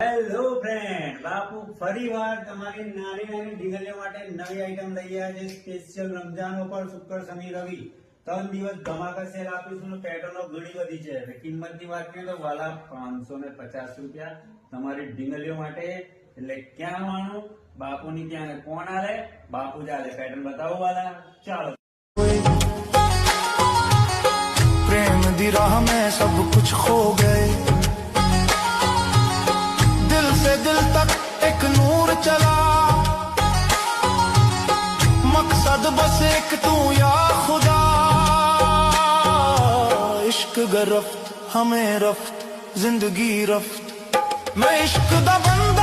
Hello friend, બાપુ ફરીવાર તમારી નાની નાની ઢીંગલીઓ માટે નવી આઈટમ લઈ આવ્યા છે. સ્પેશિયલ રમજાન ઓફર શુક્ર શનિ રવિ 3 દિવસ ધમાકા સેલ આપીશું. પેટર્નો ઘણી બધી છે. કિંમતની વાત કરીએ તો વાલા 550 રૂપિયા તમારી ઢીંગલીઓ માટે. એટલે ક્યાં આવવાનું? બાપુની ત્યાં. કોણ આલે? બાપુ જ આલે. પેટર્ન બતાવો વાલા. ચાલો. प्रेम दी राह में सब कुछ खो गए, दिल से दिल तक एक नूर चला, मकसद बस एक तू या खुदा, इश्क गरफ्त हमें रफ्त जिंदगी रफ्त, मैं इश्क दा बंदा